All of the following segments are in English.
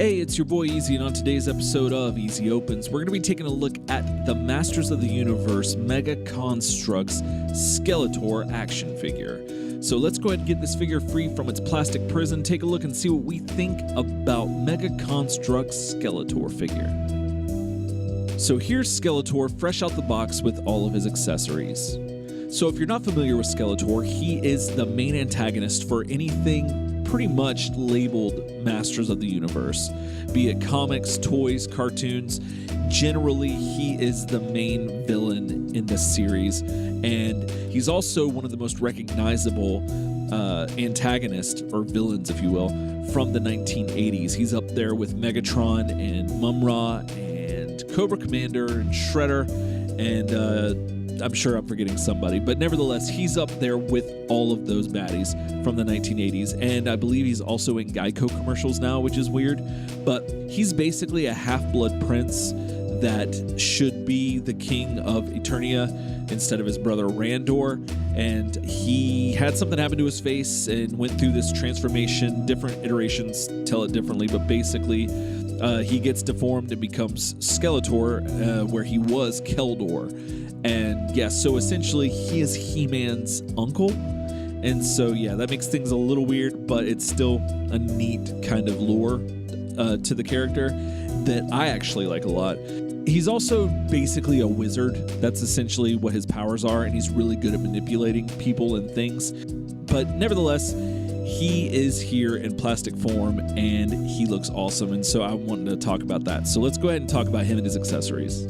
Hey, it's your boy Easy, and on today's episode of Easy Opens, we're going to be taking a look at the Masters of the Universe Mega Construx Skeletor action figure. So let's go ahead and get this figure free from its plastic prison, take a look and see what we think about Mega Construx Skeletor figure. So here's Skeletor fresh out the box with all of his accessories. So if you're not familiar with Skeletor, he is the main antagonist for anything pretty much labeled Masters of the Universe, be it comics, toys, cartoons. Generally, he is the main villain in this series, and he's also one of the most recognizable antagonists, or villains, if you will, from the 1980s. He's up there with Megatron and Mumra and Cobra Commander and Shredder, and I'm sure I'm forgetting somebody, but nevertheless, he's up there with all of those baddies from the 1980s, and I believe he's also in Geico commercials now, which is weird, but he's basically a half-blood prince that should be the king of Eternia instead of his brother Randor, and he had something happen to his face and went through this transformation. Different iterations tell it differently, but basically he gets deformed and becomes Skeletor, where he was Keldor. And yeah, so essentially he is He-Man's uncle. And so yeah, that makes things a little weird, but it's still a neat kind of lore to the character that I actually like a lot. He's also basically a wizard. That's essentially what his powers are, and he's really good at manipulating people and things. But nevertheless, he is here in plastic form, and he looks awesome, and so I wanted to talk about that. So let's go ahead and talk about him and his accessories.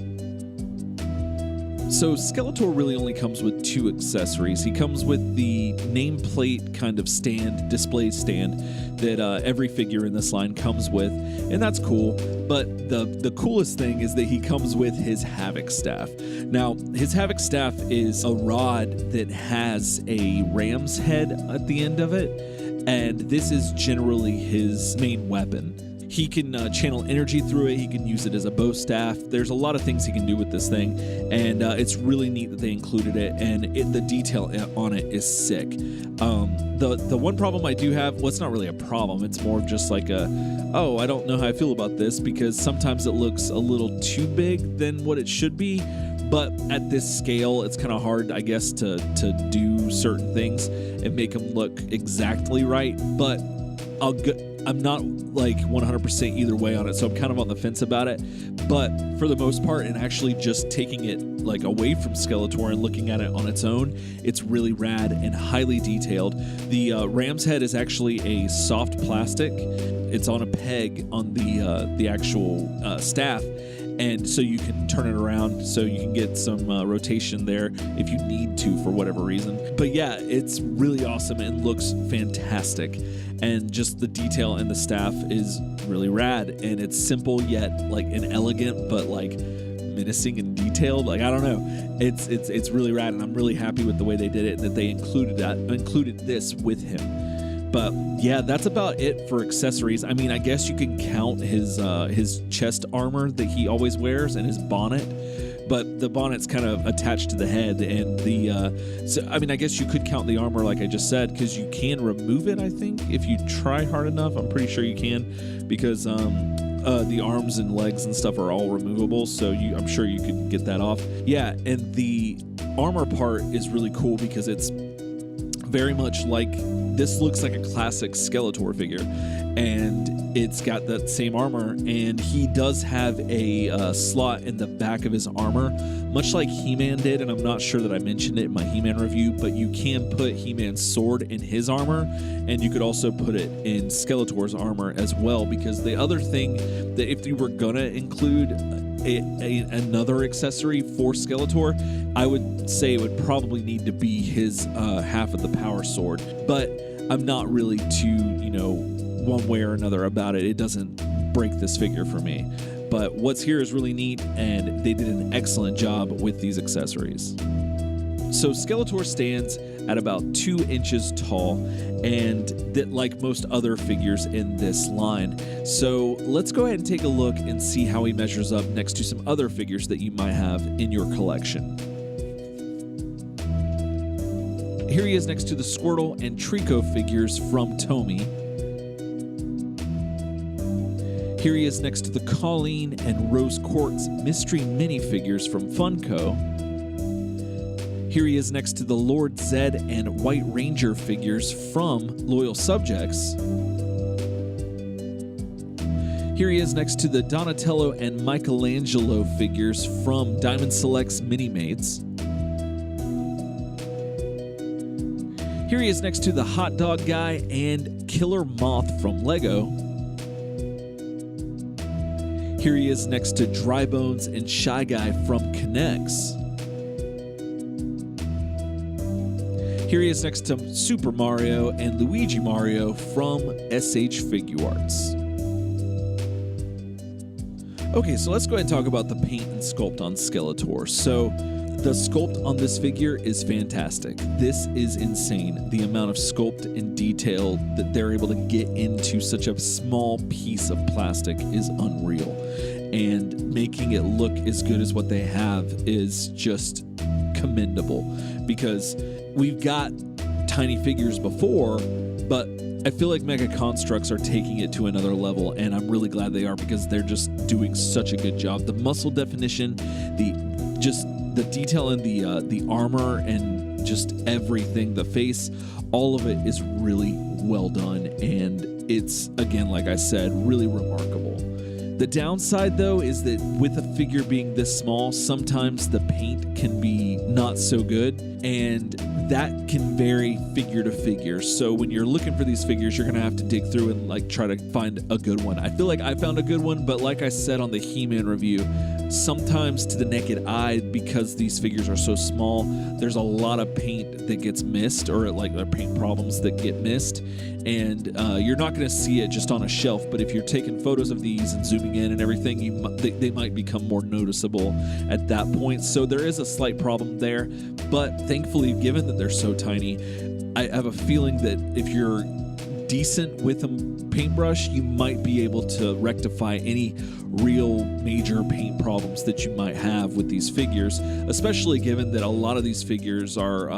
So Skeletor really only comes with two accessories. He comes with the nameplate kind of stand, display stand, that every figure in this line comes with, and that's cool. But the coolest thing is that he comes with his Havoc Staff. Now, his Havoc Staff is a rod that has a ram's head at the end of it, and this is generally his main weapon. He can channel energy through it. He can use it as a bow staff. There's a lot of things he can do with this thing, and it's really neat that they included it, and the detail on it is sick. The one problem I do have, well, it's not really a problem. It's more of just like oh, I don't know how I feel about this, because sometimes it looks a little too big than what it should be. But at this scale, it's kind of hard, I guess, to do certain things and make them look exactly right. But I'm not like 100% either way on it, so I'm kind of on the fence about it. But for the most part, and actually just taking it like away from Skeletor and looking at it on its own, it's really rad and highly detailed. The ram's head is actually a soft plastic. It's on a peg on the actual staff, and so you can turn it around, so you can get some rotation there if you need to for whatever reason. But yeah, it's really awesome and looks fantastic, and just the detail in the staff is really rad, and it's simple yet like an elegant but like menacing and detailed. Like, I don't know, it's really rad, and I'm really happy with the way they did it, that they included this with him. But yeah, that's about it for accessories. I mean, I guess you can count his chest armor that he always wears and his bonnet, but the bonnet's kind of attached to the head, and so I mean, I guess you could count the armor like I just said, because you can remove it, I think, if you try hard enough. I'm pretty sure you can, because the arms and legs and stuff are all removable, so I'm sure you could get that off. Yeah, and the armor part is really cool because it's very much like, this looks like a classic Skeletor figure, and it's got that same armor, and he does have a slot in the back of his armor, much like He-Man did, and I'm not sure that I mentioned it in my He-Man review, but you can put He-Man's sword in his armor, and you could also put it in Skeletor's armor as well, because the other thing that if you were gonna include another accessory for Skeletor, I would say it would probably need to be his half of the power sword, but I'm not really too, one way or another about it. It doesn't break this figure for me. But what's here is really neat, and they did an excellent job with these accessories. So Skeletor stands at about 2 inches tall, and that, like most other figures in this line. So let's go ahead and take a look and see how he measures up next to some other figures that you might have in your collection. Here he is next to the Squirtle and Trico figures from Tomy. Here he is next to the Colleen and Rose Quartz mystery minifigures from Funko. Here he is next to the Lord Zed and White Ranger figures from Loyal Subjects. Here he is next to the Donatello and Michelangelo figures from Diamond Select's Minimates. Here he is next to the Hot Dog Guy and Killer Moth from Lego. Here he is next to Dry Bones and Shy Guy from K'NEX. Here he is next to Super Mario and Luigi Mario from SH Figuarts. Okay, so let's go ahead and talk about the paint and sculpt on Skeletor. So the sculpt on this figure is fantastic. This is insane. The amount of sculpt and detail that they're able to get into such a small piece of plastic is unreal. And making it look as good as what they have is just commendable, because we've got tiny figures before, but I feel like Mega Construx are taking it to another level, and I'm really glad they are, because they're just doing such a good job. The muscle definition, the detail in the armor, and just everything, the face, all of it is really well done, and it's, again, like I said, really remarkable. The downside, though, is that with a figure being this small, sometimes the paint can be not so good, and that can vary figure to figure. So when you're looking for these figures, you're going to have to dig through and try to find a good one. I feel like I found a good one, but like I said on the He-Man review, sometimes to the naked eye, because these figures are so small, there's a lot of paint that gets missed, or there are paint problems that get missed, and you're not going to see it just on a shelf. But if you're taking photos of these and zooming in and everything, they might become more noticeable at that point. So there is a slight problem there, but thankfully, given that they're so tiny, I have a feeling that if you're decent with a paintbrush, you might be able to rectify any real major paint problems that you might have with these figures, especially given that a lot of these figures are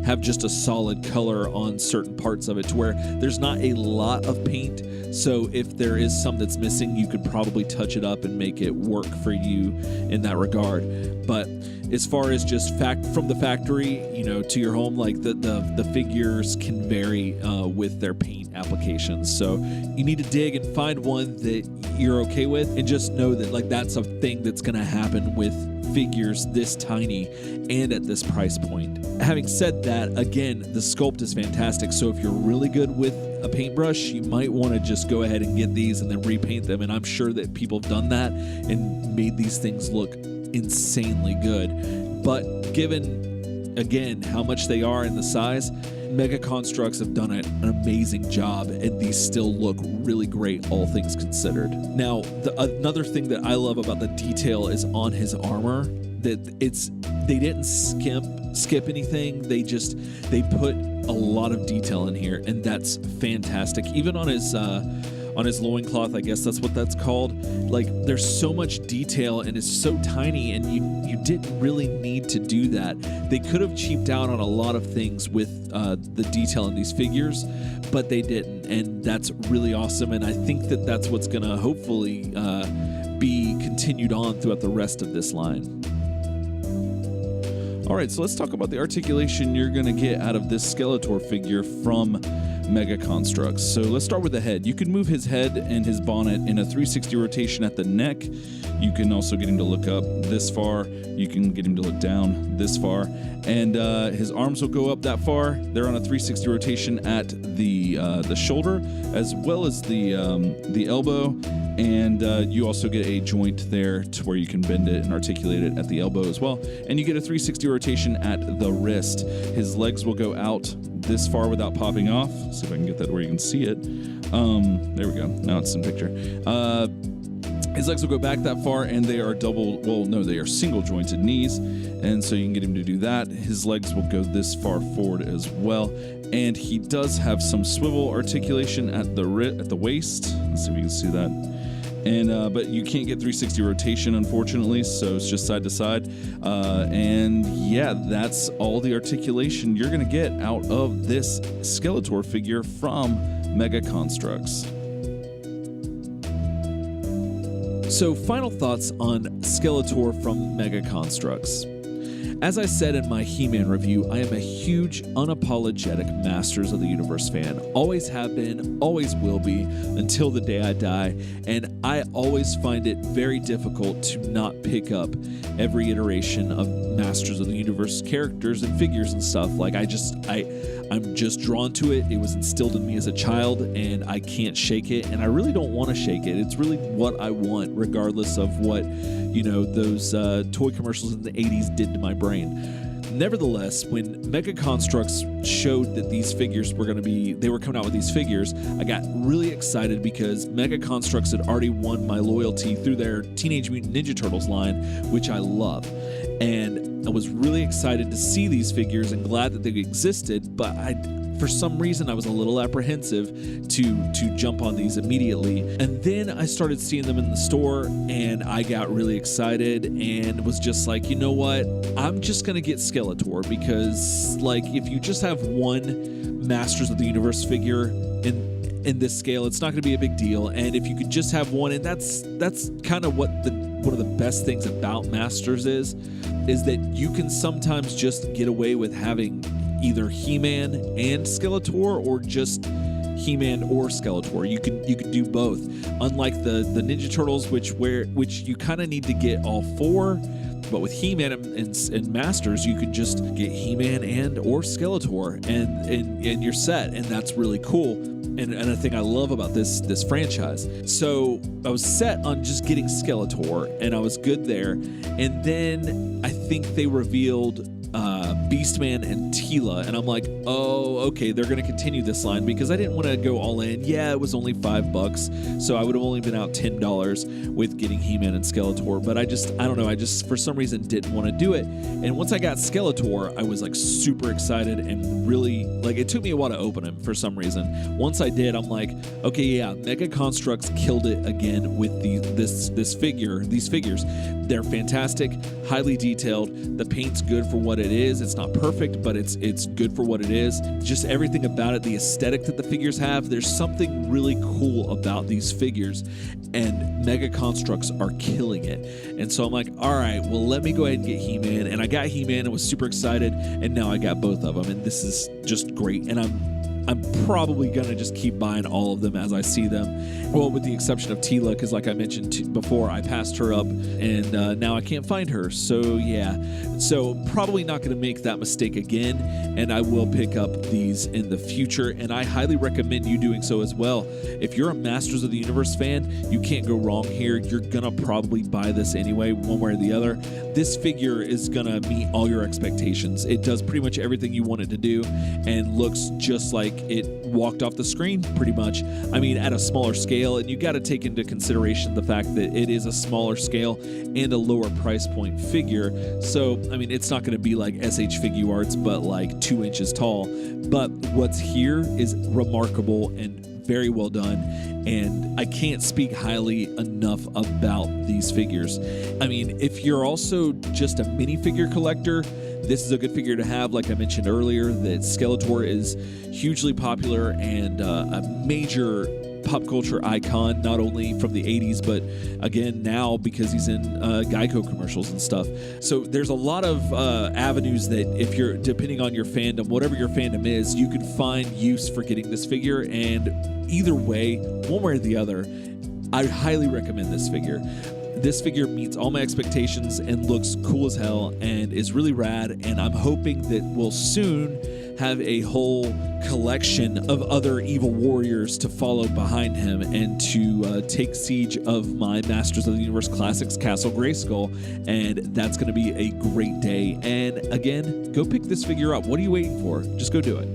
have just a solid color on certain parts of it, to where there's not a lot of paint. So if there is some that's missing, you could probably touch it up and make it work for you in that regard. But as far as just from the factory, to your home, the figures can vary with their paint applications. So you need to dig and find one that you're okay with, and just know that that's a thing that's going to happen with figures this tiny and at this price point. Having said that, again, the sculpt is fantastic. So if you're really good with a paintbrush, you might want to just go ahead and get these and then repaint them. And I'm sure that people have done that and made these things look insanely good. But given, again, how much they are and the size, Mega Construx have done an amazing job, and these still look really great, all things considered. Now, another thing that I love about the detail is on his armor, that they didn't skip anything. They put a lot of detail in here, and that's fantastic. Even on his loincloth, I guess that's what that's called. There's so much detail, and it's so tiny, and you didn't really need to do that. They could have cheaped out on a lot of things with the detail in these figures, but they didn't, and that's really awesome. And I think that that's what's going to hopefully be continued on throughout the rest of this line. All right, so let's talk about the articulation you're going to get out of this Skeletor figure from Mega Construx. So let's start with the head. You can move his head and his bonnet in a 360 rotation at the neck. You can also get him to look up this far. You can get him to look down this far. And his arms will go up that far. They're on a 360 rotation at the shoulder, as well as the elbow. And you also get a joint there to where you can bend it and articulate it at the elbow as well. And you get a 360 rotation at the wrist. His legs will go out this far without popping off. See if I can get that where you can see it. There we go. Now it's in picture. His legs will go back that far, and they are they are single jointed knees. And so you can get him to do that. His legs will go this far forward as well. And he does have some swivel articulation at the waist. Let's see if you can see that. And but you can't get 360 rotation, unfortunately, so it's just side to side. And yeah, that's all the articulation you're going to get out of this Skeletor figure from Mega Construx. So, final thoughts on Skeletor from Mega Construx. As I said in my He-Man review, I am a huge, unapologetic Masters of the Universe fan. Always have been, always will be, until the day I die. And I always find it very difficult to not pick up every iteration of Masters of the Universe characters and figures and stuff. Like, I'm just drawn to it. It was instilled in me as a child, and I can't shake it. And I really don't want to shake it. It's really what I want, regardless of what, those toy commercials in the 80s did to my brain. Nevertheless, when Mega Construx showed that these figures were they were coming out with these figures, I got really excited because Mega Construx had already won my loyalty through their Teenage Mutant Ninja Turtles line, which I love. And I was really excited to see these figures and glad that they existed, but for some reason, I was a little apprehensive to jump on these immediately. And then I started seeing them in the store, and I got really excited and was just like, you know what? I'm just going to get Skeletor because, like, if you just have one Masters of the Universe figure in this scale, it's not going to be a big deal. And if you could just have one, and that's kind of what one of the best things about Masters is that you can sometimes just get away with having either He-Man and Skeletor, or just He-Man or Skeletor. You can do both. Unlike the Ninja Turtles, which you kind of need to get all four, but with He-Man and Masters, you can just get He-Man and or Skeletor, and you're set, and that's really cool. And a thing I love about this franchise. So I was set on just getting Skeletor, and I was good there. And then I think they revealed Beastman and Teela, and I'm like, oh, okay, they're going to continue this line because I didn't want to go all in. Yeah, it was only $5, so I would have only been out $10 with getting He-Man and Skeletor, but I don't know, I just for some reason didn't want to do it. And once I got Skeletor, I was like super excited and really, like, it took me a while to open him for some reason. Once I did, I'm like, okay, yeah, Mega Construx killed it again with these figures. They're fantastic, highly detailed. The paint's good for what it is. It's not perfect, but it's good for what it is. Just everything about it, the aesthetic that the figures have, there's something really cool about these figures, and Mega Construx are killing it. And so I'm like, all right, well, let me go ahead and get He-Man. And I got He-Man and was super excited, and now I got both of them, and this is just great. And I'm probably going to just keep buying all of them as I see them. Well, with the exception of Teela, because like I mentioned before, I passed her up, and now I can't find her. So, yeah. So, probably not going to make that mistake again, and I will pick up these in the future, and I highly recommend you doing so as well. If you're a Masters of the Universe fan, you can't go wrong here. You're going to probably buy this anyway, one way or the other. This figure is going to meet all your expectations. It does pretty much everything you want it to do, and looks just like it walked off the screen pretty much. I mean, at a smaller scale, and you got to take into consideration the fact that it is a smaller scale and a lower price point figure. So, I mean, it's not going to be like SH Figuarts, but like 2 inches tall. But what's here is remarkable and very well done, and I can't speak highly enough about these figures. I mean, if you're also just a minifigure collector, this is a good figure to have. Like I mentioned earlier, that Skeletor is hugely popular and a major pop culture icon, not only from the 80s, but again now because he's in Geico commercials and stuff. So there's a lot of avenues that, if you're, depending on your fandom, whatever your fandom is, you can find use for getting this figure. And either way, one way or the other, I highly recommend this figure. This figure meets all my expectations and looks cool as hell and is really rad, and I'm hoping that we'll soon have a whole collection of other evil warriors to follow behind him and to take siege of my Masters of the Universe Classics Castle Grayskull, and that's going to be a great day. And again, go pick this figure up. What are you waiting for? Just go do it.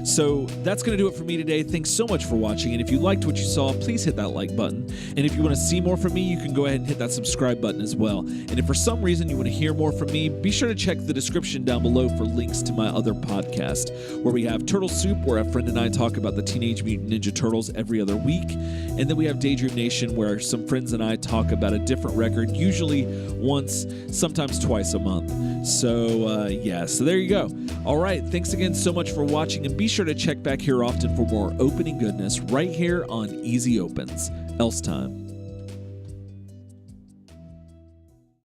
So that's going to do it for me today. Thanks so much for watching, and if you liked what you saw, please hit that like button. And if you want to see more from me, you can go ahead and hit that subscribe button as well. And if for some reason you want to hear more from me, be sure to check the description down below for links to my other podcast, where we have Turtle Soup, where a friend and I talk about the Teenage Mutant Ninja Turtles every other week. And then we have Daydream Nation, where some friends and I talk about a different record, usually once, sometimes twice a month. So, yeah, so there you go. All right, thanks again so much for watching, and be sure to check back here often for more opening goodness right here on Easy Opens. Else time.